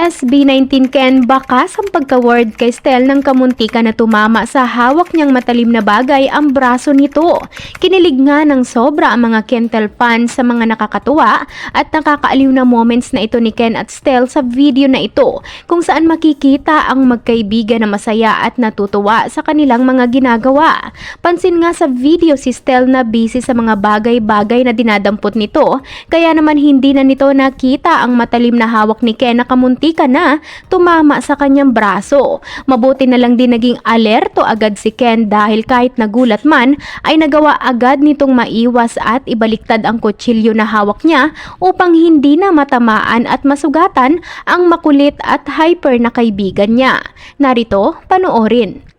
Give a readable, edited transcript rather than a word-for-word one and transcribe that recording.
SB19 Ken bakas ang pagka-word kay Stel nang kamuntika na tumama sa hawak niyang matalim na bagay ang braso nito. Kinilig nga ng sobra ang mga Kentel fans sa mga nakakatuwa at nakakaaliw na moments na ito ni Ken at Stel sa video na ito kung saan makikita ang magkaibigan na masaya at natutuwa sa kanilang mga ginagawa. Pansin nga sa video si Stel na busy sa mga bagay-bagay na dinadampot nito kaya naman hindi na nito nakita ang matalim na hawak ni Ken na kamuntika na tumama sa kanyang braso. Mabuti na lang din naging alerto agad si Ken dahil kahit nagulat man ay nagawa agad nitong maiwas at ibaliktad ang kutsilyo na hawak niya upang hindi na matamaan at masugatan ang makulit at hyper na kaibigan niya. Narito, panoorin.